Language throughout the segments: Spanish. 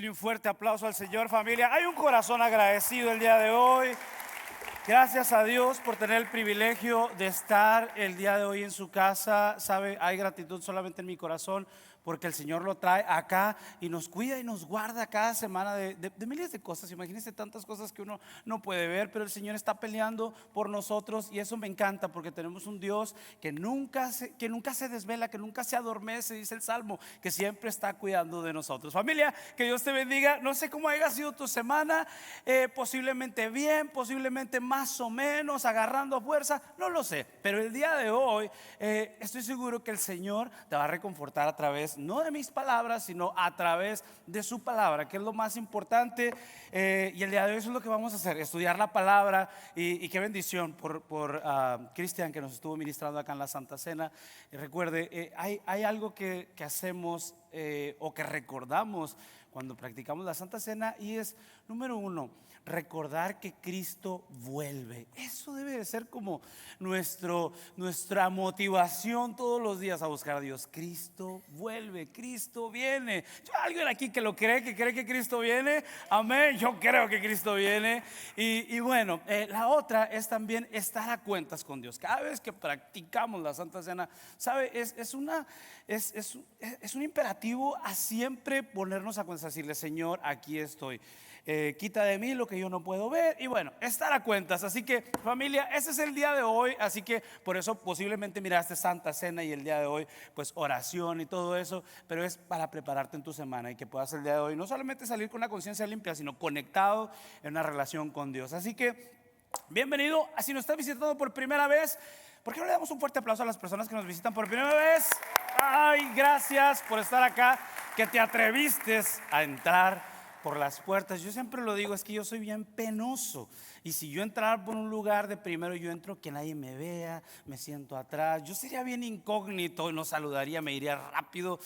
Dale un fuerte aplauso al Señor, familia. Hay un corazón agradecido el día de hoy. Gracias a Dios por tener el privilegio de estar el día de hoy en su casa. Sabe, hay gratitud solamente en mi corazón porque el Señor lo trae acá y nos cuida y nos guarda cada semana de miles de cosas. Imagínense tantas cosas que uno no puede ver, pero el Señor está peleando por nosotros y eso me encanta porque tenemos un Dios que nunca se desvela, que nunca se adormece, dice el Salmo, que siempre está cuidando de nosotros. Familia, que Dios te bendiga. No sé cómo haya sido tu semana, posiblemente bien, posiblemente más o menos, agarrando fuerza, no lo sé, pero el día de hoy estoy seguro que el Señor te va a reconfortar a través no de mis palabras, sino a través de su palabra, que es lo más importante. Y el día de hoy eso es lo que vamos a hacer, estudiar la palabra. Y qué bendición por Cristian, que nos estuvo ministrando acá en la Santa Cena. Y recuerde, hay algo que hacemos o que recordamos cuando practicamos la Santa Cena, y es, número uno, recordar que Cristo vuelve. Eso debe de ser como nuestra motivación todos los días a buscar a Dios. Cristo vuelve, Cristo viene. ¿Hay alguien aquí que lo cree, que cree que Cristo viene? Amén, yo creo que Cristo viene. Y bueno, la otra es también estar a cuentas con Dios. Cada vez que practicamos la Santa Cena, ¿sabe? Es un imperativo a siempre ponernos a cuentas, decirle: Señor, aquí estoy. Quita de mí lo que yo no puedo ver. Y bueno, estar a cuentas. Así que, familia, ese es el día de hoy. Así que por eso posiblemente miraste Santa Cena y el día de hoy pues oración y todo eso, pero es para prepararte en tu semana y que puedas el día de hoy no solamente salir con una conciencia limpia, sino conectado en una relación con Dios. Así que bienvenido. Si nos estás visitando por primera vez, ¿por qué no le damos un fuerte aplauso a las personas que nos visitan por primera vez? Ay, gracias por estar acá, que te atreviste a entrar por las puertas. Yo siempre lo digo, es que yo soy bien penoso, y si yo entrara por un lugar de primero, yo entro que nadie me vea, me siento atrás, yo sería bien incógnito, no saludaría, me iría rápido,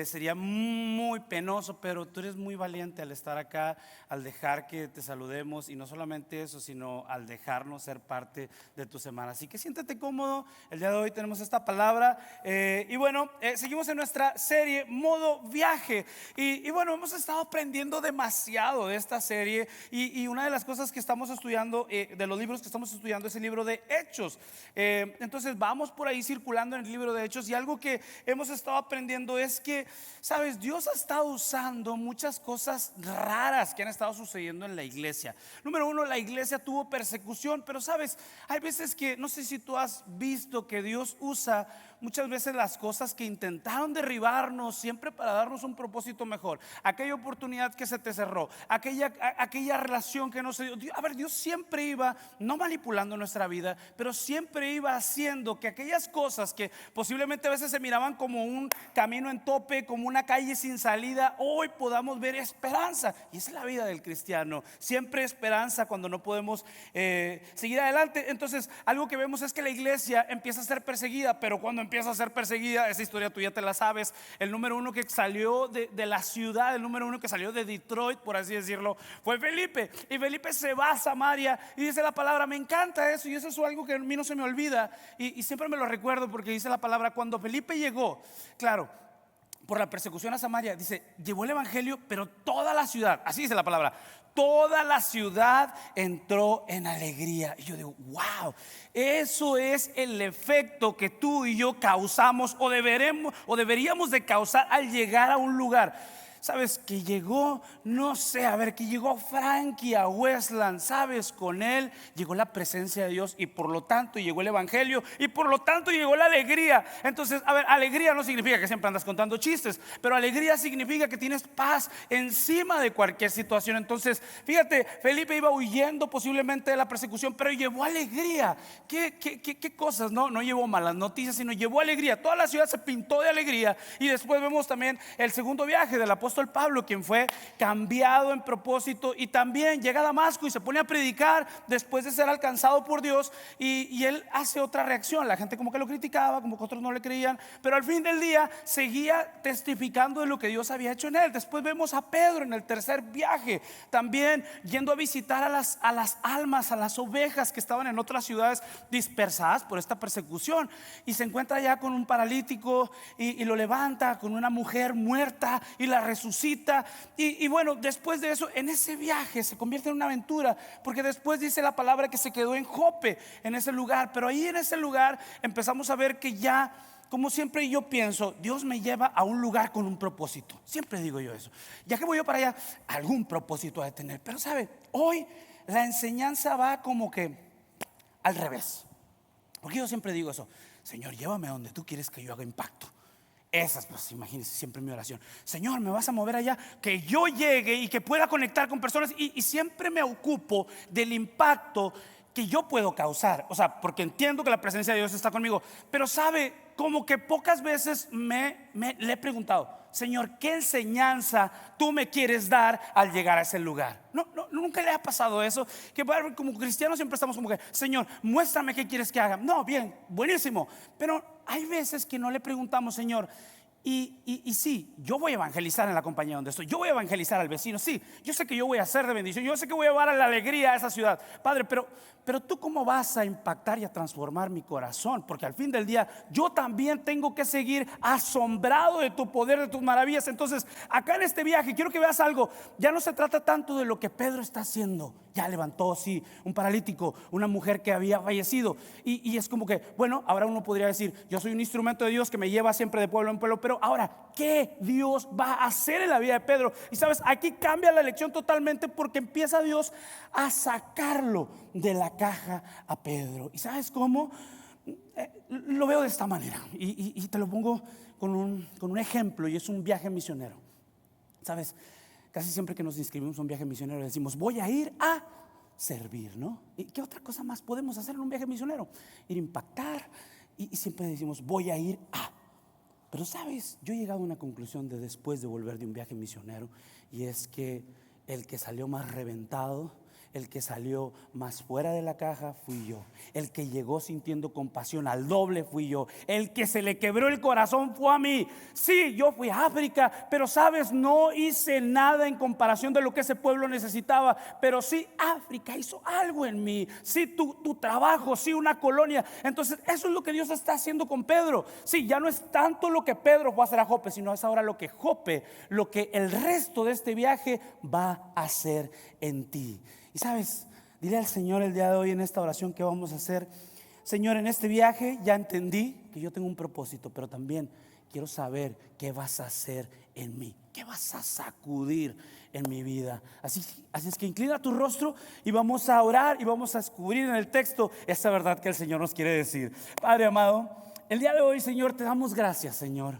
sería muy penoso. Pero tú eres muy valiente al estar acá, al dejar que te saludemos, y no solamente eso, sino al dejarnos ser parte de tu semana. Así que siéntate cómodo. El día de hoy tenemos esta palabra, y bueno, seguimos en nuestra serie Modo Viaje, y bueno, hemos estado aprendiendo demasiado de esta serie, y una de las cosas que estamos estudiando, de los libros que estamos estudiando, es el libro de Hechos. Entonces vamos por ahí circulando en el libro de Hechos, y algo que hemos estado aprendiendo es que, sabes, Dios ha estado usando muchas cosas raras que han estado sucediendo en la iglesia. Número uno, la iglesia tuvo persecución, pero sabes, hay veces que, no sé si tú has visto que Dios usa muchas veces las cosas que intentaron derribarnos siempre para darnos un propósito mejor. Aquella oportunidad que se te cerró, aquella relación que no se dio. A ver, Dios siempre iba, no manipulando nuestra vida, pero siempre iba haciendo que aquellas cosas que posiblemente a veces se miraban como un camino en tope, como una calle sin salida, hoy podamos ver esperanza. Y esa es la vida del cristiano, siempre esperanza cuando no podemos seguir adelante. Entonces algo que vemos es que la iglesia empieza a ser perseguida, pero cuando empieza a ser perseguida, esa historia tú ya te la sabes. El número uno que salió de la ciudad, el número uno que salió de Detroit, por así decirlo, fue Felipe. Y Felipe se va a Samaria, y dice la palabra, me encanta eso, y eso es algo que a mí no se me olvida, y siempre me lo recuerdo, porque dice la palabra, cuando Felipe llegó, claro, por la persecución a Samaria, dice, llevó el evangelio, pero toda la ciudad, así dice la palabra, toda la ciudad entró en alegría. Y yo digo, wow, eso es el efecto que tú y yo causamos, o deberíamos de causar al llegar a un lugar. Sabes que llegó, no sé, a ver, que llegó Frankie a Westland, sabes, con él llegó la presencia de Dios, y por lo tanto llegó el evangelio, y por lo tanto llegó la alegría. Entonces, a ver, alegría no significa que siempre andas contando chistes, pero alegría significa que tienes paz encima de cualquier situación. Entonces, fíjate, Felipe iba huyendo posiblemente de la persecución, pero llevó alegría. ¿Qué cosas? No llevó malas noticias, sino llevó alegría. Toda la ciudad se pintó de alegría. Y después vemos también el segundo viaje del apóstol Pablo, quien fue cambiado en propósito, y también llega a Damasco y se pone a predicar después de ser alcanzado por Dios, y él hace otra reacción. La gente como que lo criticaba, como que otros no le creían, pero al fin del día seguía testificando de lo que Dios había hecho en él. Después vemos a Pedro en el tercer viaje, también yendo a visitar a las almas, a las ovejas que estaban en otras ciudades dispersadas por esta persecución, y se encuentra ya con un paralítico, y lo levanta, con una mujer muerta, y la resucita. resucita. Y bueno, después de eso, en ese viaje se convierte en una aventura, porque después dice la palabra que se quedó en Jope, en ese lugar. Pero ahí en ese lugar empezamos a ver que ya, como siempre yo pienso, Dios me lleva a un lugar con un propósito. Siempre digo yo eso. Ya que voy yo para allá, algún propósito ha de tener. Pero sabe, hoy la enseñanza va como que al revés. Porque yo siempre digo eso: Señor, llévame a donde tú quieres que yo haga impacto. Esa es, pues, imagínense, siempre mi oración: Señor, me vas a mover allá, que yo llegue y que pueda conectar con personas. Y siempre me ocupo del impacto que yo puedo causar. O sea, porque entiendo que la presencia de Dios está conmigo. Pero sabe, como que pocas veces le he preguntado: Señor, ¿qué enseñanza tú me quieres dar al llegar a ese lugar? No, nunca le ha pasado eso. Que como cristianos siempre estamos como que: Señor, muéstrame qué quieres que haga. No, bien, buenísimo. Pero hay veces que no le preguntamos: Señor, y sí, yo voy a evangelizar en la compañía donde estoy, yo voy a evangelizar al vecino, sí, yo sé que yo voy a ser de bendición, yo sé que voy a llevar a la alegría a esa ciudad, Padre, pero tú cómo vas a impactar y a transformar mi corazón, porque al fin del día yo también tengo que seguir asombrado de tu poder, de tus maravillas. Entonces, acá en este viaje quiero que veas algo. Ya no se trata tanto de lo que Pedro está haciendo. Ya levantó, sí, un paralítico, una mujer que había fallecido, y es como que, bueno, ahora uno podría decir: yo soy un instrumento de Dios que me lleva siempre de pueblo en pueblo. Pero ahora, ¿qué Dios va a hacer en la vida de Pedro? Y sabes, aquí cambia la lección totalmente, porque empieza Dios a sacarlo de la caja a Pedro. ¿Y sabes cómo? Lo veo de esta manera, y te lo pongo con un ejemplo, y es un viaje misionero. Sabes, casi siempre que nos inscribimos a un viaje misionero decimos: voy a ir a servir, ¿no? ¿Y qué otra cosa más podemos hacer en un viaje misionero? Ir a impactar. Y siempre decimos: voy a ir a. Pero sabes, yo he llegado a una conclusión después de volver de un viaje misionero, y es que el que salió más reventado, el que salió más fuera de la caja fui yo. El que llegó sintiendo compasión al doble fui yo. El que se le quebró el corazón fue a mí. Sí, yo fui a África, pero sabes, no hice nada en comparación de lo que ese pueblo necesitaba. Pero sí, África hizo algo en mí. Sí, tu trabajo, sí, una colonia. Entonces eso es lo que Dios está haciendo con Pedro. Sí, ya no es tanto lo que Pedro fue a hacer a Jope, sino es ahora lo que Jope, lo que el resto de este viaje va a hacer en ti. Y sabes, dile al Señor el día de hoy en esta oración que vamos a hacer: Señor, en este viaje ya entendí que yo tengo un propósito, pero también quiero saber qué vas a hacer en mí, qué vas a sacudir en mi vida. Así es que inclina tu rostro y vamos a orar y vamos a descubrir en el texto esta verdad que el Señor nos quiere decir. Padre amado, el día de hoy, Señor, te damos gracias, Señor,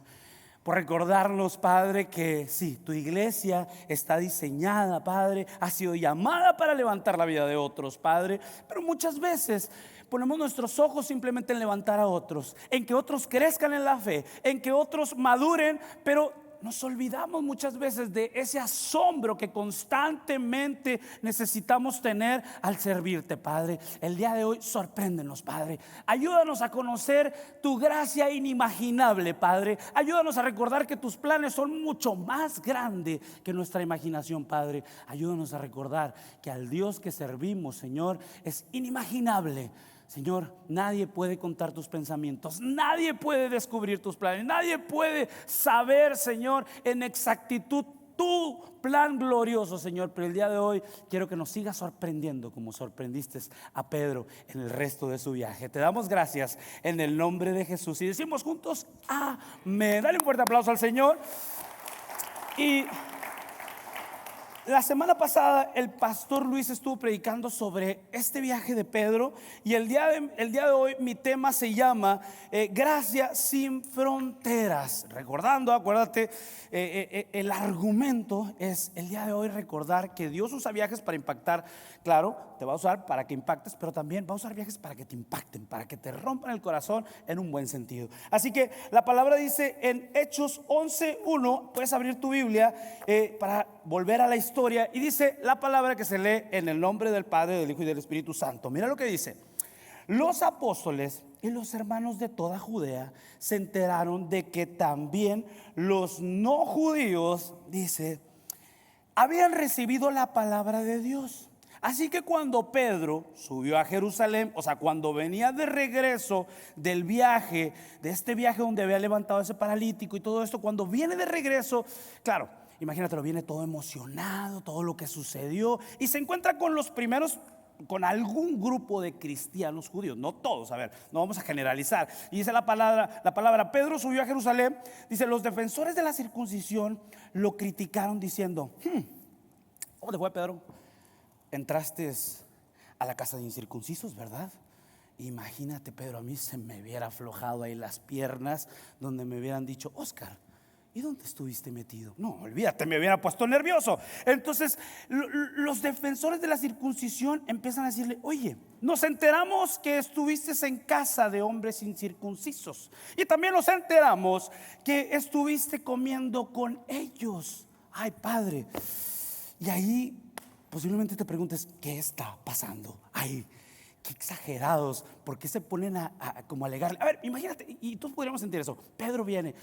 por recordarnos, Padre, que sí, tu iglesia está diseñada, Padre, ha sido llamada para levantar la vida de otros, Padre. Pero muchas veces ponemos nuestros ojos simplemente en levantar a otros, en que otros crezcan en la fe, en que otros maduren, pero nos olvidamos muchas veces de ese asombro que constantemente necesitamos tener al servirte, Padre. El día de hoy sorpréndenos, Padre. Ayúdanos a conocer tu gracia inimaginable, Padre. Ayúdanos a recordar que tus planes son mucho más grandes que nuestra imaginación, Padre. Ayúdanos a recordar que al Dios que servimos, Señor, es inimaginable. Señor, nadie puede contar tus pensamientos, nadie puede descubrir tus planes, nadie puede saber, Señor, en exactitud tu plan glorioso, Señor. Pero el día de hoy quiero que nos sigas sorprendiendo como sorprendiste a Pedro en el resto de su viaje. Te damos gracias en el nombre de Jesús y decimos juntos: amén. Dale un fuerte aplauso al Señor. Y la semana pasada el pastor Luis estuvo predicando sobre este viaje de Pedro, y el día de hoy mi tema se llama gracia sin fronteras. Recordando, acuérdate, el argumento es el día de hoy recordar que Dios usa viajes para impactar. Claro, te va a usar para que impactes, pero también va a usar viajes para que te impacten, para que te rompan el corazón en un buen sentido. Así que la palabra dice en Hechos 11:1, puedes abrir tu Biblia para volver a la historia, y dice la palabra que se lee en el nombre del Padre, del Hijo y del Espíritu Santo. Mira lo que dice: los apóstoles y los hermanos de toda Judea se enteraron de que también los no judíos, dice, habían recibido la palabra de Dios. Así que cuando Pedro subió a Jerusalén, o sea, cuando venía de regreso del viaje, de este viaje donde había levantado a ese paralítico y todo esto, cuando viene de regreso, claro, imagínatelo, viene todo emocionado, todo lo que sucedió, y se encuentra con los primeros, con algún grupo de cristianos judíos, no todos, a ver, no vamos a generalizar. Y dice la palabra, Pedro subió a Jerusalén, dice, los defensores de la circuncisión lo criticaron diciendo, ¿cómo te fue, Pedro? Entraste a la casa de incircuncisos, ¿verdad? Imagínate, Pedro, a mí se me hubiera aflojado ahí las piernas, donde me hubieran dicho, Oscar, ¿y dónde estuviste metido? No, olvídate, me hubiera puesto nervioso. Entonces los defensores de la circuncisión empiezan a decirle, oye, nos enteramos que estuviste en casa de hombres incircuncisos, y también nos enteramos que estuviste comiendo con ellos. Ay, padre. Y ahí posiblemente te preguntes, ¿qué está pasando? Ay, qué exagerados, ¿por qué se ponen como a alegarle? A ver, imagínate, y todos podríamos sentir eso. Pedro viene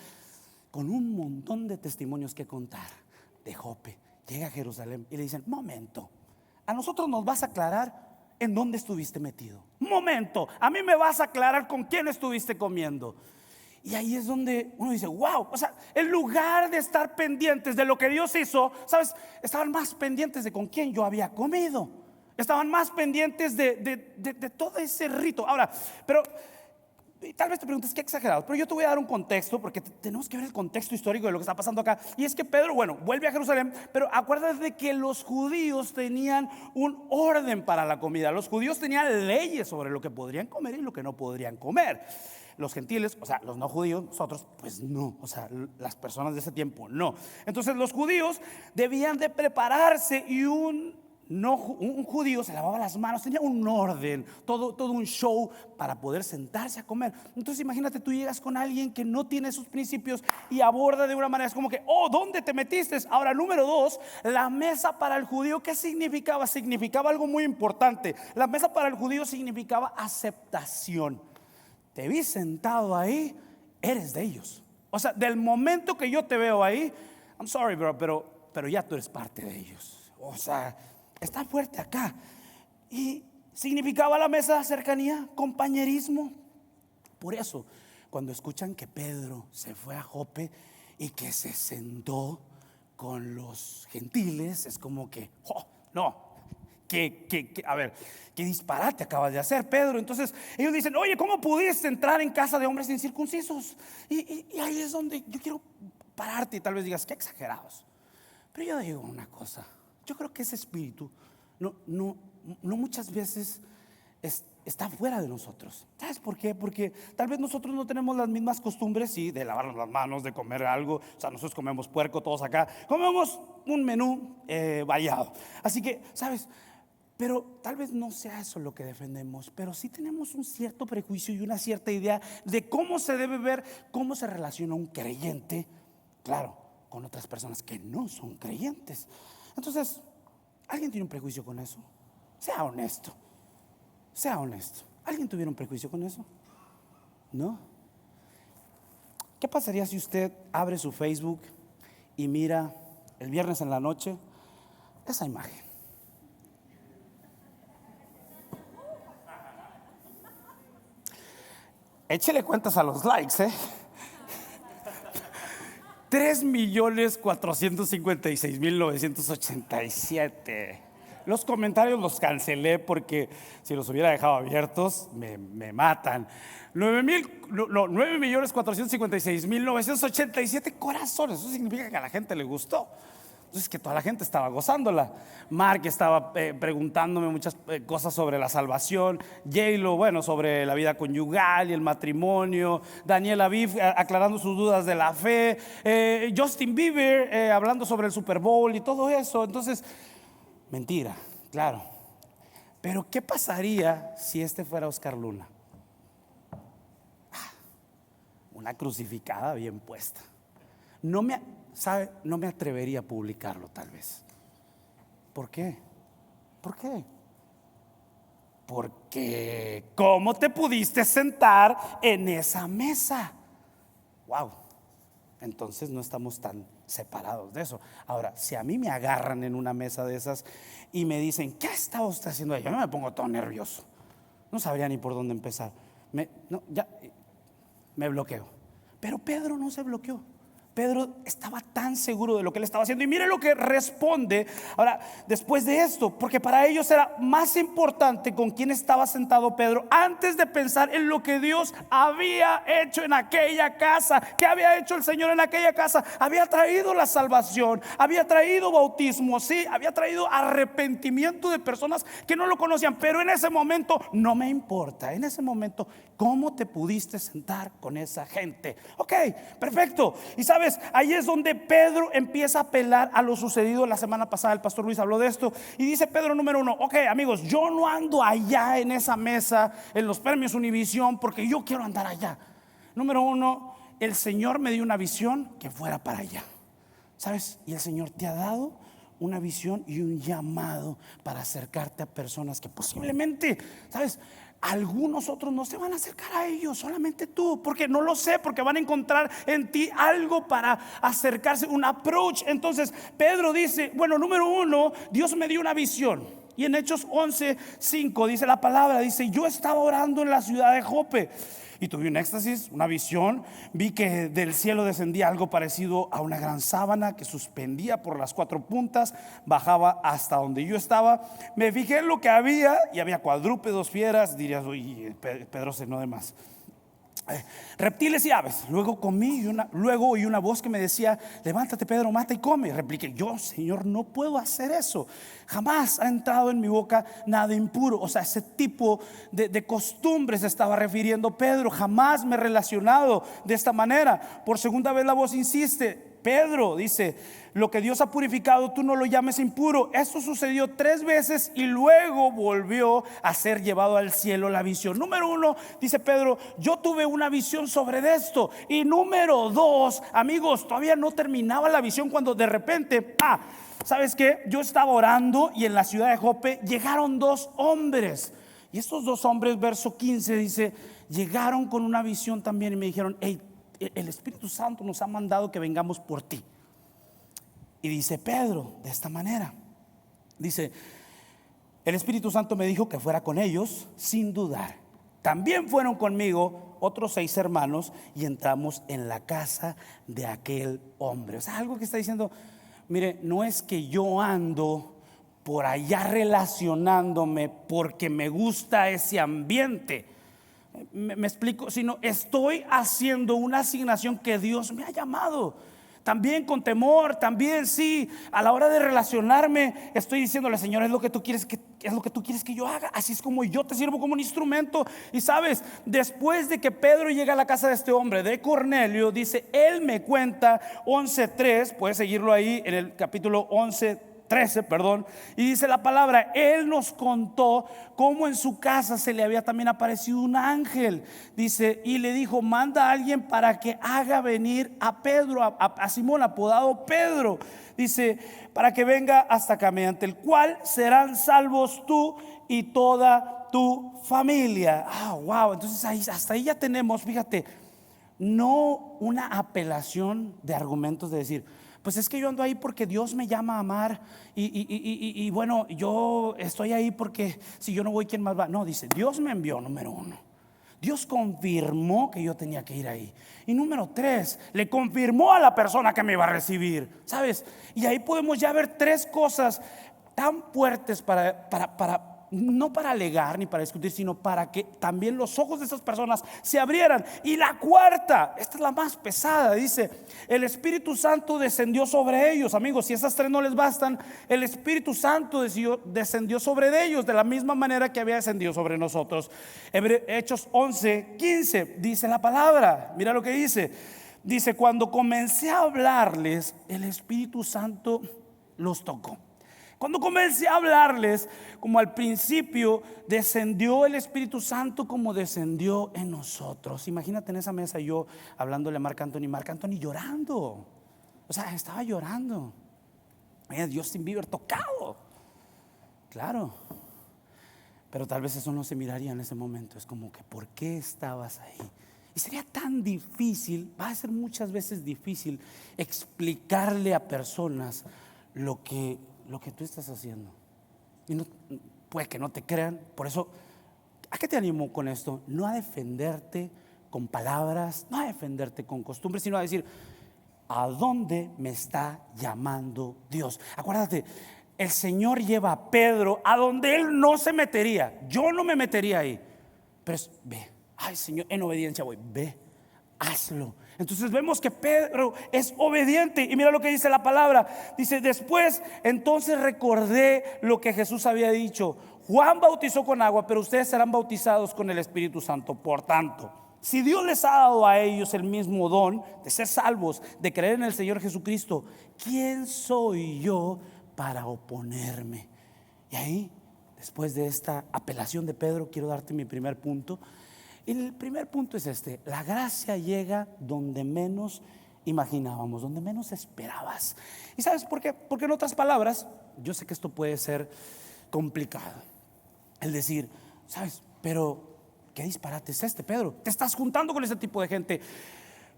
con un montón de testimonios que contar de Jope, llega a Jerusalén y le dicen, momento, a nosotros nos vas a aclarar en dónde estuviste metido. Momento, a mí me vas a aclarar con quién estuviste comiendo. Y ahí es donde uno dice, wow, o sea, en lugar de estar pendientes de lo que Dios hizo, ¿sabes? Estaban más pendientes de con quién yo había comido. Estaban más pendientes de todo ese rito. Ahora, pero tal vez te preguntes, qué exagerado, pero yo te voy a dar un contexto, porque tenemos que ver el contexto histórico de lo que está pasando acá. Y es que Pedro, bueno, vuelve a Jerusalén, pero acuérdate de que los judíos tenían un orden para la comida. Los judíos tenían leyes sobre lo que podrían comer y lo que no podrían comer. Los gentiles, o sea, los no judíos, nosotros, pues no, o sea, las personas de ese tiempo, no. Entonces los judíos debían de prepararse, y un judío se lavaba las manos, tenía un orden, todo un show para poder sentarse a comer. Entonces imagínate, tú llegas con alguien que no tiene esos principios y aborda de una manera, es como que, oh, ¿dónde te metiste? Ahora, número dos, la mesa para el judío, ¿qué significaba? Significaba algo muy importante. La mesa para el judío significaba aceptación. Te vi sentado ahí, eres de ellos. O sea, del momento que yo te veo ahí, I'm sorry, bro, pero ya tú eres parte de ellos. O sea, está fuerte acá. Y significaba la mesa cercanía, compañerismo. Por eso, cuando escuchan que Pedro se fue a Jope y que se sentó con los gentiles, es como que, oh, no. A ver, qué disparate acabas de hacer, Pedro. Entonces ellos dicen, oye, ¿cómo pudiste entrar en casa de hombres incircuncisos? Y ahí es donde yo quiero pararte, y tal vez digas, qué exagerados. Pero yo digo una cosa, yo creo que ese espíritu no muchas veces está fuera de nosotros. ¿Sabes por qué? Porque tal vez nosotros no tenemos las mismas costumbres, sí, de lavarnos las manos, de comer algo. O sea, nosotros comemos puerco todos acá, comemos un menú variado. Así que, ¿sabes? Pero tal vez no sea eso lo que defendemos, pero sí tenemos un cierto prejuicio y una cierta idea de cómo se debe ver, cómo se relaciona un creyente, claro, con otras personas que no son creyentes. Entonces, ¿alguien tiene un prejuicio con eso? Sea honesto. Sea honesto. ¿Alguien tuviera un prejuicio con eso? ¿No? ¿Qué pasaría si usted abre su Facebook y mira el viernes en la noche esa imagen? Échele cuentas a los likes, 3.456.987. Los comentarios los cancelé porque si los hubiera dejado abiertos me matan. 9.456.987 corazones. Eso significa que a la gente le gustó. Entonces, que toda la gente estaba gozándola. Mark estaba preguntándome muchas cosas sobre la salvación. J-Lo, bueno, sobre la vida conyugal y el matrimonio. Daniel Aviv aclarando sus dudas de la fe. Justin Bieber hablando sobre el Super Bowl y todo eso. Entonces, mentira, claro. Pero ¿qué pasaría si este fuera Oscar Luna? Una crucificada bien puesta. No me atrevería a publicarlo, tal vez. ¿Por qué? ¿Por qué? Porque ¿cómo te pudiste sentar en esa mesa? Wow. entonces no estamos tan separados de eso. Ahora, si a mí me agarran en una mesa de esas y me dicen, ¿qué estaba usted haciendo ahí? Yo me pongo todo nervioso, no sabría ni por dónde empezar. Me bloqueo. Pero Pedro no se bloqueó. Pedro estaba tan seguro de lo que él estaba haciendo. Y mire lo que responde ahora después de esto, porque para ellos era más importante con quién estaba sentado Pedro antes de pensar en lo que Dios había hecho en aquella casa. ¿Qué había hecho el Señor en aquella casa? Había traído la salvación, había traído bautismo, sí, había traído arrepentimiento de personas que no lo conocían. Pero en ese momento no me importa. En ese momento, ¿cómo te pudiste sentar con esa gente? Ok, perfecto. Y sabes, ahí es donde Pedro empieza a apelar a lo sucedido la semana pasada. El pastor Luis habló de esto y dice Pedro número 1: ok, amigos, yo no ando allá en esa mesa en los premios Univisión porque yo quiero andar allá. Número 1, el Señor me dio una visión que fuera para allá, ¿sabes? Y el Señor te ha dado una visión y un llamado para acercarte a personas que posiblemente, ¿sabes?, algunos otros no se van a acercar a ellos, solamente tú, porque no lo sé, porque van a encontrar en ti algo para acercarse, un approach. Entonces Pedro dice, bueno, número 1, Dios me dio una visión. Y en Hechos 11:5 dice la palabra, dice, yo estaba orando en la ciudad de Jope y tuve un éxtasis, una visión. Vi que del cielo descendía algo parecido a una gran sábana que suspendía por las 4 puntas, bajaba hasta donde yo estaba. Me fijé en lo que había y había cuadrúpedos, fieras. Dirías, uy, Pedro cenó de más. Reptiles y aves. Luego oí una voz que me decía, levántate Pedro, mata y come. Repliqué, yo, Señor, no puedo hacer eso. Jamás ha entrado en mi boca nada impuro. O sea, ese tipo de costumbres estaba refiriendo Pedro. Jamás me he relacionado de esta manera. Por segunda vez la voz insiste, Pedro, dice, lo que Dios ha purificado tú no lo llames impuro. Esto sucedió 3 veces y luego volvió a ser llevado al cielo la visión. Número 1, dice Pedro, yo tuve una visión sobre esto. Y número 2, amigos, todavía no terminaba la visión cuando de repente, ¿sabes qué? Yo estaba orando y en la ciudad de Jope llegaron 2 hombres. Y estos 2 hombres, verso 15 dice, llegaron con una visión también y me dijeron, hey, el Espíritu Santo nos ha mandado que vengamos por ti. Y dice Pedro de esta manera, dice, el Espíritu Santo me dijo que fuera con ellos sin dudar. También fueron conmigo otros 6 hermanos y entramos en la casa de aquel hombre. O sea, algo que está diciendo, mire, no es que yo ando por allá relacionándome porque me gusta ese ambiente. Me explico, sino estoy haciendo una asignación que Dios me ha llamado. También con temor, también sí, a la hora de relacionarme estoy diciéndole, Señor, es lo que tú quieres que yo haga. Así es como yo te sirvo como un instrumento. Y sabes, después de que Pedro llega a la casa de este hombre, de Cornelio, dice, él me cuenta 11:3, puedes seguirlo ahí en el capítulo 13, y dice la palabra, él nos contó cómo en su casa se le había también aparecido un ángel, dice, y le dijo, manda a alguien para que haga venir a Pedro, a Simón, apodado Pedro, dice, para que venga hasta acá, mediante el cual serán salvos tú y toda tu familia. Wow, entonces hasta ahí ya tenemos, fíjate, no una apelación de argumentos de decir, pues es que yo ando ahí porque Dios me llama a amar y bueno, yo estoy ahí porque si yo no voy, ¿quién más va? No, dice, Dios me envió, número 1. Dios confirmó que yo tenía que ir ahí. Y número 3, le confirmó a la persona que me iba a recibir, ¿sabes? Y ahí podemos ya ver 3 cosas tan fuertes para no para alegar ni para discutir, sino para que también los ojos de esas personas se abrieran. Y la cuarta, esta es la más pesada, dice, el Espíritu Santo descendió sobre ellos. Amigos, si esas 3 no les bastan, el Espíritu Santo descendió sobre ellos de la misma manera que había descendido sobre nosotros. Hechos 11:15 dice la palabra, mira lo que dice, cuando comencé a hablarles, el Espíritu Santo los tocó. Cuando comencé a hablarles, como al principio, descendió el Espíritu Santo como descendió en nosotros. Imagínate en esa mesa yo hablándole a Marc Anthony llorando. O sea, estaba llorando. Justin Bieber tocado. Claro. Pero tal vez eso no se miraría en ese momento. Es como que, ¿por qué estabas ahí? Y sería tan difícil, va a ser muchas veces difícil explicarle a personas lo que tú estás haciendo. Y no, puede que no te crean. Por eso, ¿a qué te animo con esto? No a defenderte con palabras, no a defenderte con costumbres, sino a decir: ¿a dónde me está llamando Dios? Acuérdate, el Señor lleva a Pedro a donde él no se metería. Yo no me metería ahí. Pero ve, ay Señor, en obediencia voy, ve, hazlo. Entonces vemos que Pedro es obediente. Y mira lo que dice la palabra. Dice: después entonces recordé lo que Jesús había dicho: Juan bautizó con agua, pero ustedes serán bautizados con el Espíritu Santo. Por tanto, si Dios les ha dado a ellos el mismo don de ser salvos, de creer en el Señor Jesucristo, ¿quién soy yo para oponerme? Y ahí, después de esta apelación de Pedro, quiero darte mi primer punto. El primer punto es este: la gracia llega donde menos imaginábamos, donde menos esperabas. ¿Y sabes por qué? Porque en otras palabras, yo sé que esto puede ser complicado, el decir: ¿sabes? Pero ¿qué disparate es este, Pedro? Te estás juntando con ese tipo de gente.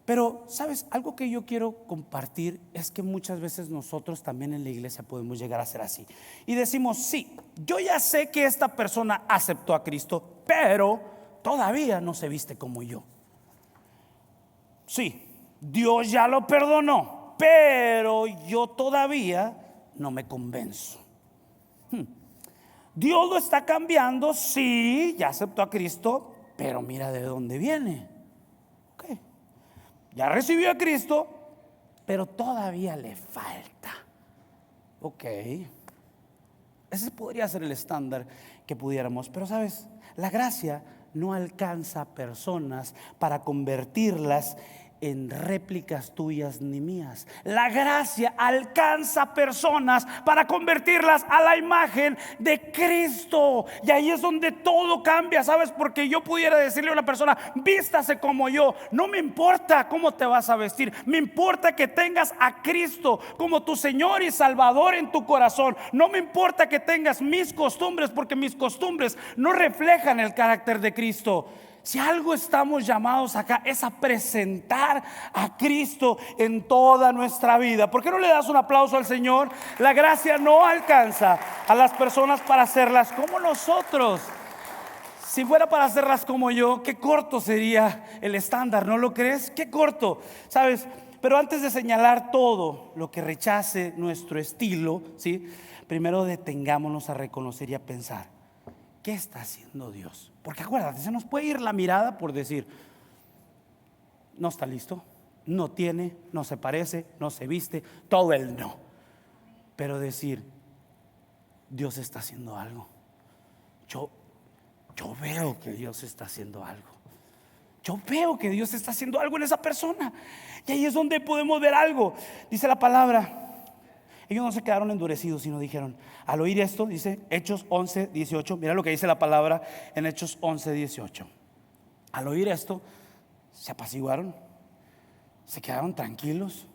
Pero, ¿sabes? Algo que yo quiero compartir es que muchas veces nosotros también en la iglesia podemos llegar a ser así. Y decimos: sí, yo ya sé que esta persona aceptó a Cristo, pero todavía no se viste como yo. Sí, Dios ya lo perdonó, pero yo todavía no me convenzo. Dios lo está cambiando, sí, ya aceptó a Cristo, pero mira de dónde viene. Okay. Ya recibió a Cristo, pero todavía le falta. Ok, ese podría ser el estándar que pudiéramos. Pero sabes, la gracia no alcanza a personas para convertirlas en réplicas tuyas ni mías. La gracia alcanza a personas para convertirlas a la imagen de Cristo. Y ahí es donde todo cambia, ¿sabes? Porque yo pudiera decirle a una persona: vístase como yo. No me importa cómo te vas a vestir, me importa que tengas a Cristo como tu Señor y Salvador en tu corazón. No me importa que tengas mis costumbres, porque mis costumbres no reflejan el carácter de Cristo. Si algo estamos llamados acá es a presentar a Cristo en toda nuestra vida. ¿Por qué no le das un aplauso al Señor? La gracia no alcanza a las personas para hacerlas como nosotros. Si fuera para hacerlas como yo, qué corto sería el estándar, ¿no lo crees? Qué corto, ¿sabes? Pero antes de señalar todo lo que rechace nuestro estilo, ¿sí? Primero detengámonos a reconocer y a pensar: ¿qué está haciendo Dios? Porque acuérdate, se nos puede ir la mirada por decir: no está listo, no tiene, no se parece, no se viste, todo el no. Pero decir: Dios está haciendo algo. Yo veo que Dios está haciendo algo. Yo veo que Dios está haciendo algo en esa persona. Y ahí es donde podemos ver algo. Dice la palabra: ellos no se quedaron endurecidos, sino dijeron, al oír esto, dice Hechos 11:18. Mira lo que dice la palabra en Hechos 11:18. Al oír esto, se apaciguaron, se quedaron tranquilos,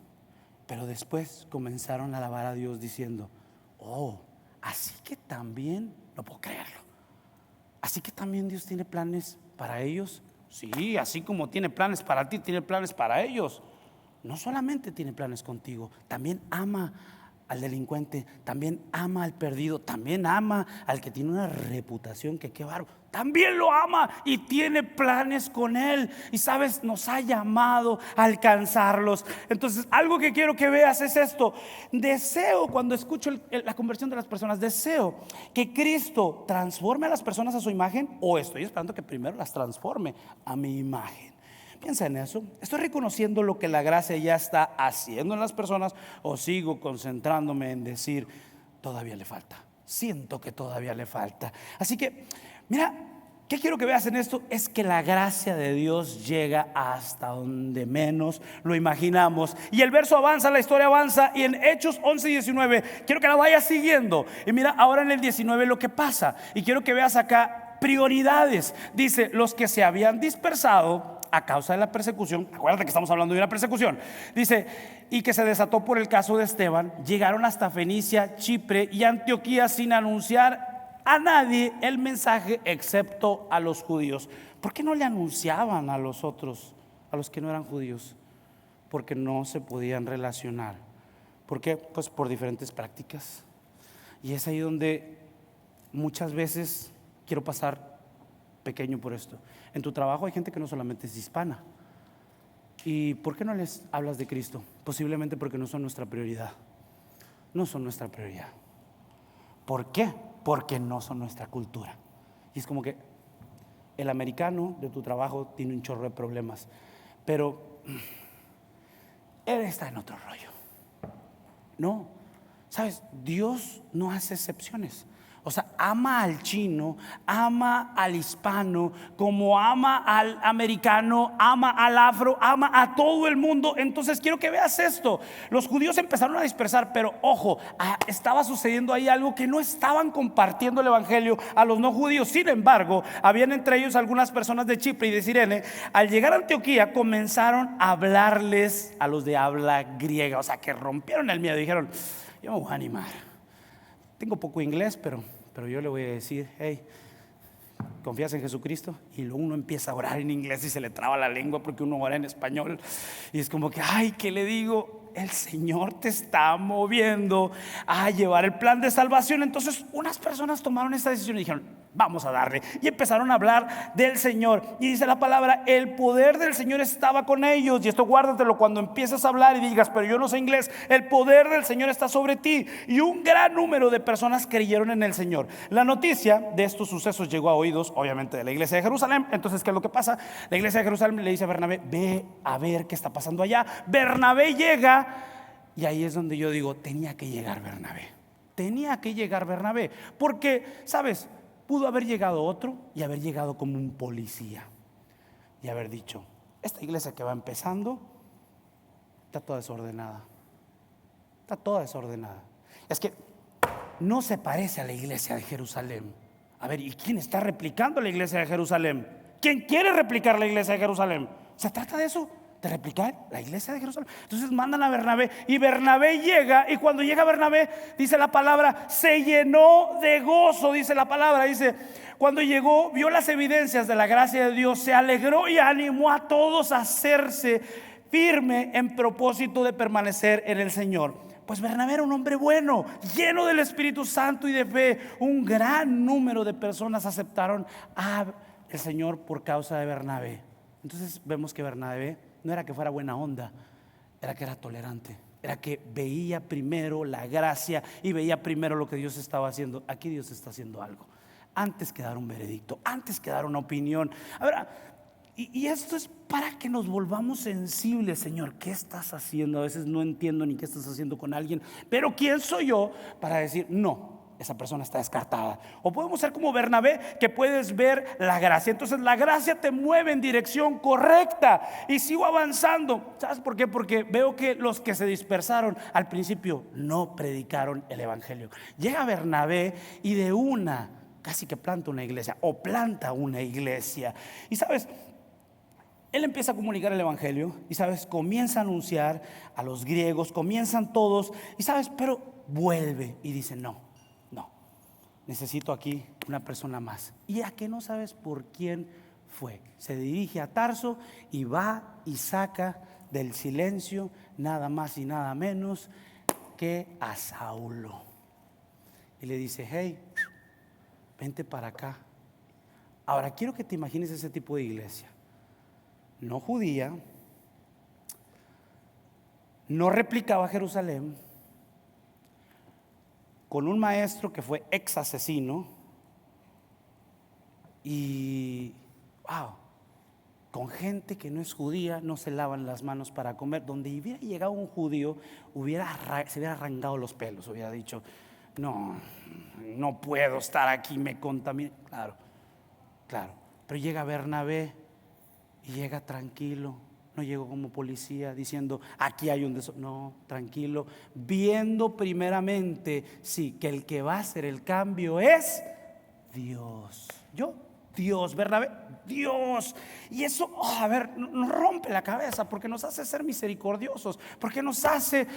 pero después comenzaron a alabar a Dios diciendo: oh, así que también, no puedo creerlo, así que también Dios tiene planes para ellos. Sí, así como tiene planes para ti, tiene planes para ellos. No solamente tiene planes contigo, también ama al delincuente, también ama al perdido, también ama al que tiene una reputación que qué bárbaro, también lo ama y tiene planes con él. Y sabes, nos ha llamado a alcanzarlos. Entonces, algo que quiero que veas es esto: deseo, cuando escucho la conversión de las personas, deseo que Cristo transforme a las personas a su imagen, o estoy esperando que primero las transforme a mi imagen. Piensa en eso. ¿Estoy reconociendo lo que la gracia ya está haciendo en las personas, o sigo concentrándome en decir: todavía le falta, siento que todavía le falta? Así que, mira, ¿qué quiero que veas en esto? Es que la gracia de Dios llega hasta donde menos lo imaginamos. Y el verso avanza, la historia avanza, y en Hechos 11:19 quiero que la vayas siguiendo. Y mira ahora en el 19 lo que pasa. Y quiero que veas acá prioridades. Dice: los que se habían dispersado a causa de la persecución, acuérdate que estamos hablando de una persecución, dice, y que se desató por el caso de Esteban, llegaron hasta Fenicia, Chipre y Antioquía sin anunciar a nadie el mensaje excepto a los judíos. ¿Por qué no le anunciaban a los otros, a los que no eran judíos? Porque no se podían relacionar. ¿Por qué? Pues por diferentes prácticas. Y es ahí donde muchas veces quiero pasar pequeño por esto. En tu trabajo hay gente que no solamente es hispana. ¿Y por qué no les hablas de Cristo? Posiblemente porque no son nuestra prioridad. No son nuestra prioridad. ¿Por qué? Porque no son nuestra cultura. Y es como que el americano de tu trabajo tiene un chorro de problemas, pero él está en otro rollo. No, sabes, Dios no hace excepciones. O sea, ama al chino, ama al hispano, como ama al americano, ama al afro, ama a todo el mundo. Entonces quiero que veas esto. Los judíos empezaron a dispersar, pero ojo, estaba sucediendo ahí algo, que no estaban compartiendo el evangelio a los no judíos. Sin embargo, habían entre ellos algunas personas de Chipre y de Cirene. Al llegar a Antioquía comenzaron a hablarles a los de habla griega. O sea, que rompieron el miedo. Dijeron: yo me voy a animar. Tengo poco inglés, pero yo le voy a decir: hey, ¿confías en Jesucristo? Y luego uno empieza a orar en inglés y se le traba la lengua porque uno ora en español. Y es como que, ay, ¿qué le digo? El Señor te está moviendo a llevar el plan de salvación. Entonces unas personas tomaron esta decisión y dijeron: vamos a darle. Y empezaron a hablar del Señor. Y dice la palabra: el poder del Señor estaba con ellos. Y esto guárdatelo cuando empieces a hablar y digas: pero yo no sé inglés. El poder del Señor está sobre ti. Y un gran número de personas creyeron en el Señor. La noticia de estos sucesos llegó a oídos, obviamente, de la iglesia de Jerusalén. Entonces, ¿qué es lo que pasa? La iglesia de Jerusalén le dice a Bernabé: ve a ver qué está pasando allá. Bernabé llega. Y ahí es donde yo digo: tenía que llegar Bernabé. Tenía que llegar Bernabé. Porque, ¿sabes? Pudo haber llegado otro y haber llegado como un policía y haber dicho: esta iglesia que va empezando está toda desordenada. Está toda desordenada. Es que no se parece a la iglesia de Jerusalén. A ver, ¿y quién está replicando la iglesia de Jerusalén? ¿Quién quiere replicar la iglesia de Jerusalén? ¿Se trata de eso? ¿De replicar la iglesia de Jerusalén? Entonces mandan a Bernabé, y Bernabé llega. Y cuando llega Bernabé, dice la palabra, se llenó de gozo. Dice la palabra, dice: cuando llegó, vio las evidencias de la gracia de Dios, se alegró y animó a todos a hacerse firme en propósito de permanecer en el Señor. Pues Bernabé era un hombre bueno, lleno del Espíritu Santo y de fe. Un gran número de personas aceptaron al Señor por causa de Bernabé. Entonces vemos que Bernabé no era que fuera buena onda, era que era tolerante, era que veía primero la gracia y veía primero lo que Dios estaba haciendo. Aquí Dios está haciendo algo, antes que dar un veredicto, antes que dar una opinión. Ahora, y esto es para que nos volvamos sensibles. Señor, ¿qué estás haciendo? A veces no entiendo ni qué estás haciendo con alguien, pero ¿quién soy yo para decir no? Esa persona está descartada. O podemos ser como Bernabé, que puedes ver la gracia. Entonces la gracia te mueve en dirección correcta. Y sigo avanzando. ¿Sabes por qué? Porque veo que los que se dispersaron al principio no predicaron el evangelio. Llega Bernabé y de una casi que planta una iglesia, o planta una iglesia. Y sabes, él empieza a comunicar el evangelio. Y sabes, comienza a anunciar a los griegos, comienzan todos. Y sabes, pero vuelve y dice: no, necesito aquí una persona más. ¿Y a qué no sabes por quién fue? Se dirige a Tarso y va y saca del silencio nada más y nada menos que a Saulo. Y le dice: hey, vente para acá. Ahora quiero que te imagines ese tipo de iglesia. No judía, no replicaba Jerusalén, con un maestro que fue ex asesino y con gente que no es judía, no se lavan las manos para comer. Donde hubiera llegado un judío, se hubiera arrancado los pelos, hubiera dicho: no puedo estar aquí, me contamina. Claro, pero llega Bernabé y llega tranquilo. No llegó como policía diciendo: aquí hay un desorden. No, tranquilo, viendo primeramente, sí, que el que va a hacer el cambio es Dios. Dios, Bernabé, Dios. Y eso, a ver, nos rompe la cabeza, porque nos hace ser misericordiosos, porque nos hace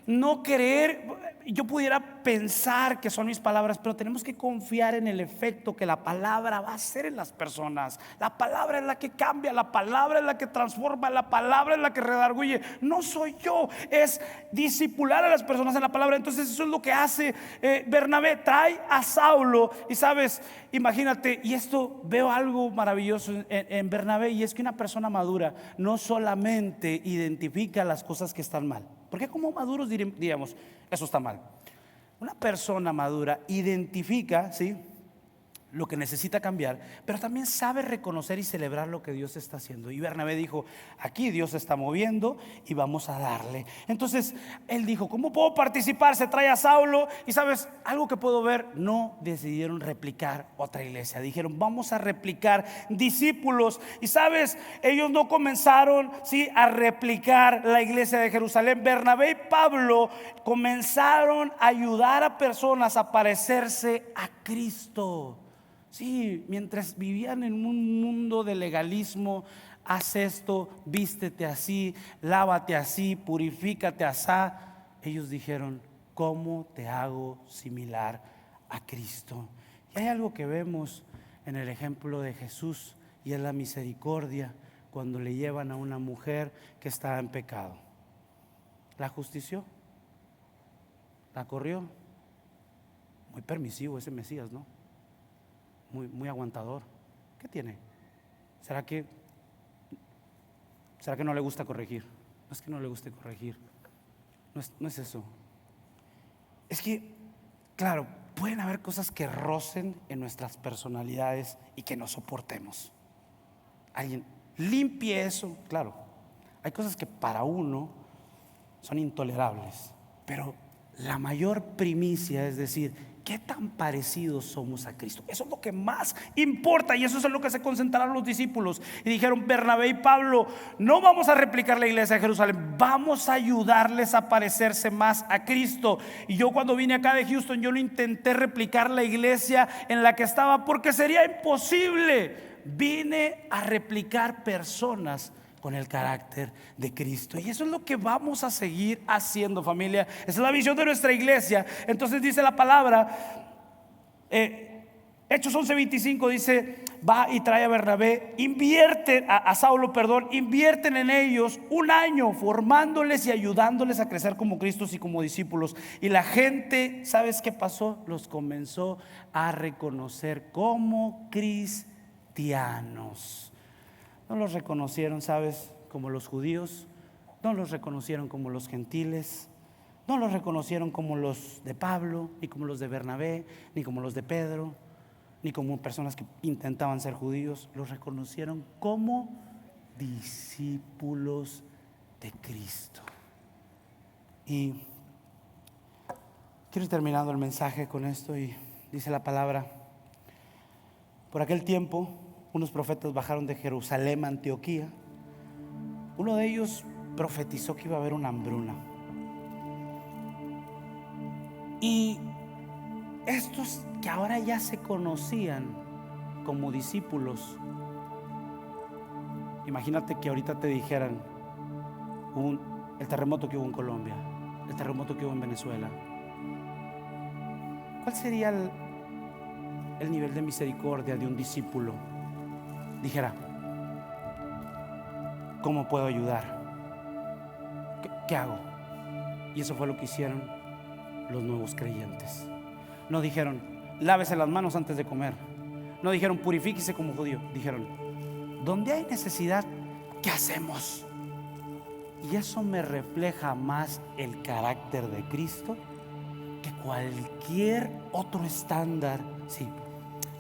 no creer. Yo pudiera pensar que son mis palabras, pero tenemos que confiar en el efecto que la palabra va a hacer en las personas. La palabra es la que cambia, la palabra es la que transforma, la palabra es la que redarguye. No soy yo, es discipular a las personas en la palabra. Entonces eso es lo que hace Bernabé, trae a Saulo. Y sabes, imagínate, y esto veo algo maravilloso en Bernabé, y es que una persona madura no solamente identifica las cosas que están mal, porque como maduros diríamos, eso está mal. Una persona madura identifica, ¿sí?, lo que necesita cambiar, pero también sabe reconocer y celebrar lo que Dios está haciendo. Y Bernabé dijo: aquí Dios se está moviendo y vamos a darle. Entonces él dijo: ¿cómo puedo participar? Se trae a Saulo. Y sabes, algo que puedo ver, no decidieron replicar otra iglesia, dijeron: vamos a replicar discípulos. Y sabes, ellos no comenzaron, ¿sí?, a replicar la iglesia de Jerusalén. Bernabé y Pablo comenzaron a ayudar a personas a parecerse a Cristo. Sí, mientras vivían en un mundo de legalismo: haz esto, vístete así, lávate así, purifícate así, ellos dijeron: ¿cómo te hago similar a Cristo? Y hay algo que vemos en el ejemplo de Jesús, y es la misericordia cuando le llevan a una mujer que estaba en pecado. La justició, la corrió. Muy permisivo ese Mesías, ¿no? Muy aguantador. ¿Qué tiene? ¿Será que no le gusta corregir? No es que no le guste corregir, no es eso. Es que, claro, pueden haber cosas que rocen en nuestras personalidades y que no soportemos. Alguien limpie eso. Claro, hay cosas que para uno son intolerables, pero la mayor primicia es decir: ¿qué tan parecidos somos a Cristo? Eso es lo que más importa, y eso es en lo que se concentraron los discípulos. Y dijeron Bernabé y Pablo: no vamos a replicar la iglesia de Jerusalén, vamos a ayudarles a parecerse más a Cristo. Y yo, cuando vine acá de Houston, yo no intenté replicar la iglesia en la que estaba, porque sería imposible. Vine a replicar personas con el carácter de Cristo. Y eso es lo que vamos a seguir haciendo, familia. Esa es la visión de nuestra iglesia. Entonces dice la palabra, Hechos 11:25, dice: va y trae a Bernabé, a Saulo, invierten en ellos un año, formándoles y ayudándoles a crecer como Cristos y como discípulos. Y la gente, ¿sabes qué pasó? Los comenzó a reconocer como cristianos. No los reconocieron, ¿sabes?, como los judíos. No los reconocieron como los gentiles. No los reconocieron como los de Pablo, ni como los de Bernabé, ni como los de Pedro, ni como personas que intentaban ser judíos. Los reconocieron como discípulos de Cristo. Y quiero ir terminando el mensaje con esto. Y dice la palabra: por aquel tiempo unos profetas bajaron de Jerusalén a Antioquía. Uno de ellos profetizó que iba a haber una hambruna. Y estos que ahora ya se conocían como discípulos, imagínate que ahorita te dijeran el terremoto que hubo en Colombia, el terremoto que hubo en Venezuela. ¿Cuál sería el nivel de misericordia de un discípulo? Dijera: ¿cómo puedo ayudar? ¿Qué hago? Y eso fue lo que hicieron los nuevos creyentes. No dijeron: lávese las manos antes de comer. No dijeron: purifíquese como judío. Dijeron: donde hay necesidad, ¿qué hacemos? Y eso me refleja más el carácter de Cristo que cualquier otro estándar, sí,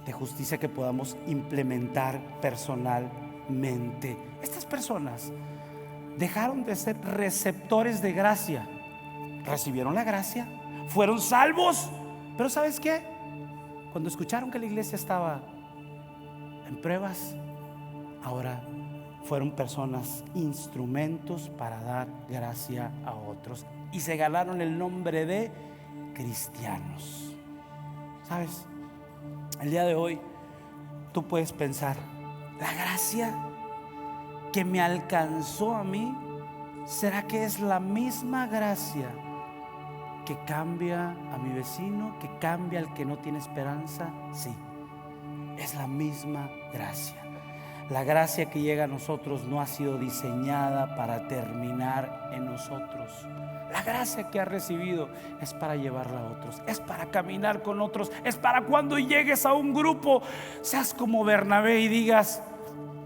de justicia que podamos implementar personalmente. Estas personas dejaron de ser receptores de gracia, recibieron la gracia, fueron salvos, pero ¿sabes qué? Cuando escucharon que la iglesia estaba en pruebas, ahora fueron personas, instrumentos para dar gracia a otros, y se ganaron el nombre de cristianos. ¿Sabes? El día de hoy tú puedes pensar: la gracia que me alcanzó a mí, ¿será que es la misma gracia que cambia a mi vecino, que cambia al que no tiene esperanza. Sí, es la misma gracia. La gracia que llega a nosotros no ha sido diseñada para terminar en nosotros. La gracia que has recibido es para llevarla a otros, es para caminar con otros, es para cuando llegues a un grupo seas como Bernabé y digas: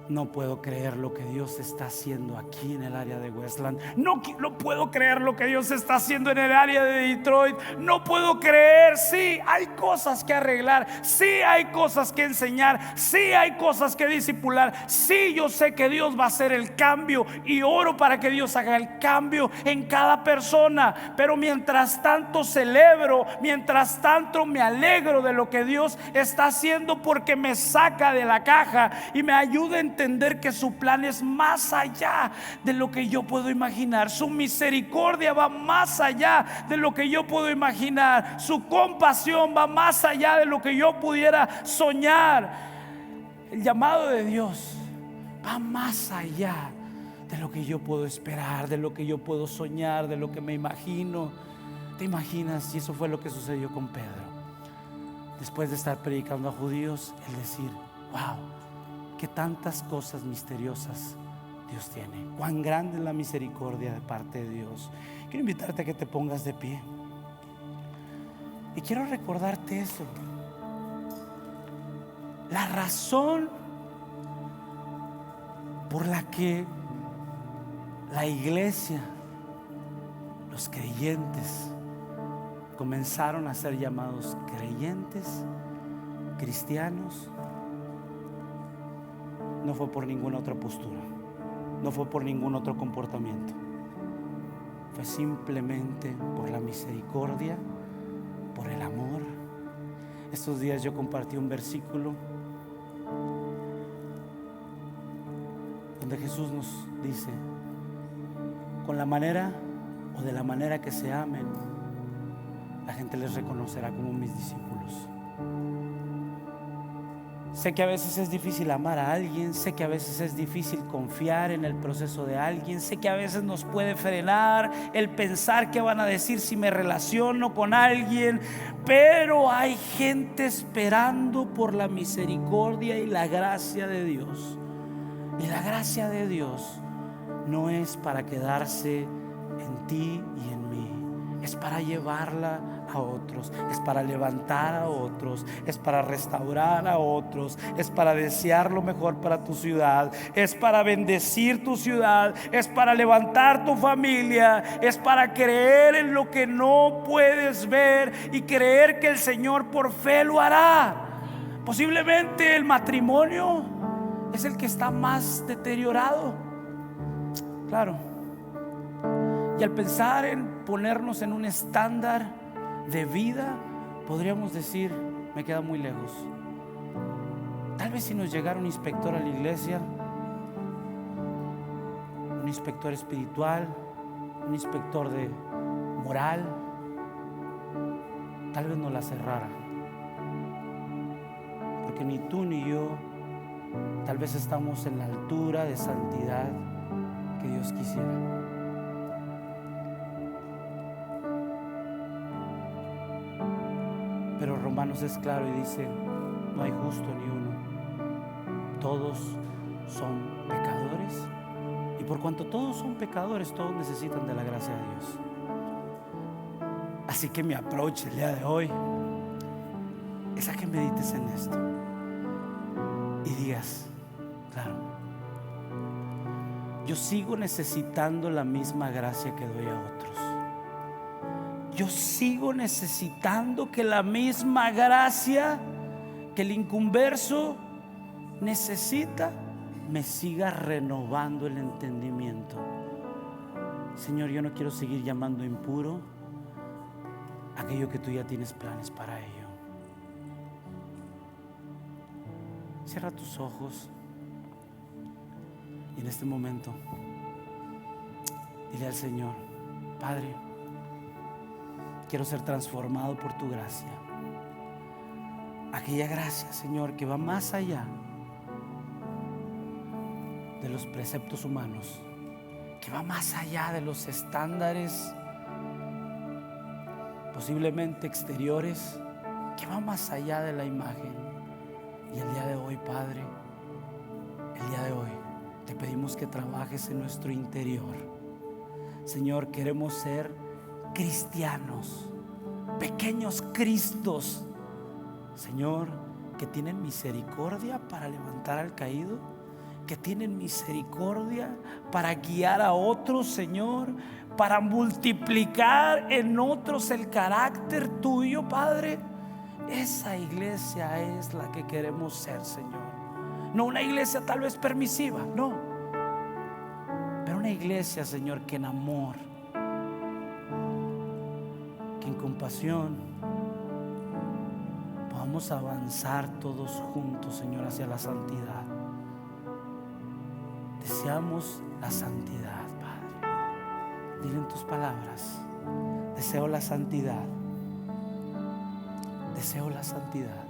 no puedo creer lo que Dios está haciendo aquí en el área de Westland. No puedo creer lo que Dios está haciendo en el área de Detroit. No puedo creer. Sí, hay cosas que arreglar. Sí, hay cosas que enseñar. Sí, hay cosas que discipular. Sí, yo sé que Dios va a hacer el cambio y oro para que Dios haga el cambio en cada persona. Pero mientras tanto celebro, mientras tanto me alegro de lo que Dios está haciendo, porque me saca de la caja y me ayuda a entender que su plan es más allá de lo que yo puedo imaginar. Su misericordia va más allá de lo que yo puedo imaginar. Su compasión va más allá de lo que yo pudiera soñar. El llamado de Dios va más allá de lo que yo puedo esperar, de lo que yo puedo soñar, de lo que me imagino. ¿Te imaginas si eso fue lo que sucedió con Pedro? Después de estar predicando a judíos, el decir: wow, que tantas cosas misteriosas Dios tiene, cuán grande es la misericordia de parte de Dios. Quiero invitarte a que te pongas de pie y quiero recordarte eso. La razón por la que la iglesia, los creyentes, comenzaron a ser llamados creyentes, cristianos, no fue por ninguna otra postura, no fue por ningún otro comportamiento. Fue simplemente por la misericordia, por el amor. Estos días yo compartí un versículo donde Jesús nos dice: con la manera o de la manera que se amen, la gente les reconocerá como mis discípulos. Sé que a veces es difícil amar a alguien, sé que a veces es difícil confiar en el proceso de alguien, sé que a veces nos puede frenar el pensar qué van a decir si me relaciono con alguien, pero hay gente esperando por la misericordia y la gracia de Dios. Y la gracia de Dios no es para quedarse en ti y en mí, es para llevarla a otros, es para levantar a otros, es para restaurar a otros, es para desear lo mejor para tu ciudad, es para bendecir tu ciudad, es para levantar tu familia, es para creer en lo que no puedes ver y creer que el Señor por fe lo hará. Posiblemente el matrimonio es el que está más deteriorado, claro, y al pensar en ponernos en un estándar de vida, podríamos decir: me queda muy lejos. Tal vez si nos llegara un inspector a la iglesia, un inspector espiritual, un inspector de moral, tal vez nos la cerrara, porque ni tú ni yo tal vez estamos en la altura de santidad que Dios quisiera. Pero Romanos es claro y dice: no hay justo ni uno, todos son pecadores, y por cuanto todos son pecadores, todos necesitan de la gracia de Dios. Así que mi approach el día de hoy es a que medites en esto y digas: claro, yo sigo necesitando la misma gracia que doy a otros. Yo sigo necesitando que la misma gracia que el inconverso necesita me siga renovando el entendimiento. Señor, yo no quiero seguir llamando impuro aquello que tú ya tienes planes para ello. Cierra tus ojos y en este momento dile al Señor: Padre, quiero ser transformado por tu gracia. Aquella gracia, Señor, que va más allá de los preceptos humanos, que va más allá de los estándares posiblemente exteriores, que va más allá de la imagen. Y el día de hoy, Padre, el día de hoy te pedimos que trabajes en nuestro interior. Señor, queremos ser cristianos, pequeños Cristos, Señor, que tienen misericordia para levantar al caído, que tienen misericordia para guiar a otros, Señor, para multiplicar en otros el carácter tuyo, Padre. Esa iglesia es la que queremos ser, Señor. No una iglesia tal vez permisiva, no, pero una iglesia, Señor, que en amor, que en compasión podamos avanzar todos juntos, Señor, hacia la santidad. Deseamos la santidad, Padre. Dile en tus palabras: deseo la santidad. Deseo la santidad.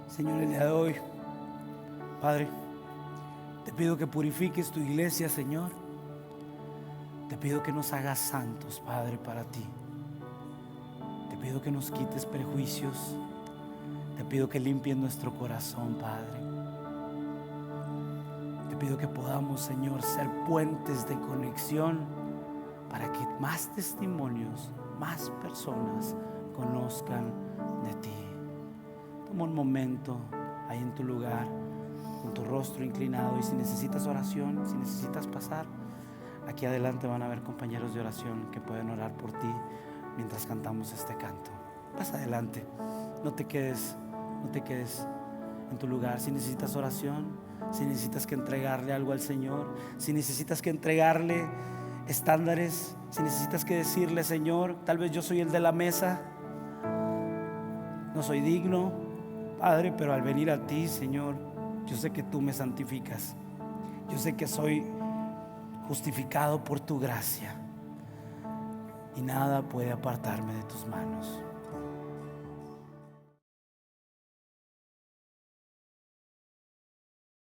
Señor, el día de hoy, Padre, te pido que purifiques tu iglesia, Señor. Te pido que nos hagas santos, Padre, para ti. Te pido que nos quites prejuicios. Te pido que limpies nuestro corazón, Padre. Te pido que podamos, Señor, ser puentes de conexión para que más testimonios, más personas conozcan de ti. Toma un momento ahí en tu lugar, con tu rostro inclinado, y si necesitas oración, si necesitas pasar, aquí adelante van a haber compañeros de oración que pueden orar por ti mientras cantamos este canto. Pasa adelante, no te quedes en tu lugar. Si necesitas oración, si necesitas que entregarle algo al Señor, si necesitas que entregarle estándares, si necesitas que decirle: Señor, tal vez yo soy el de la mesa, no soy digno, Padre, pero al venir a ti, Señor, yo sé que tú me santificas. Yo sé que soy justificado por tu gracia y nada puede apartarme de tus manos.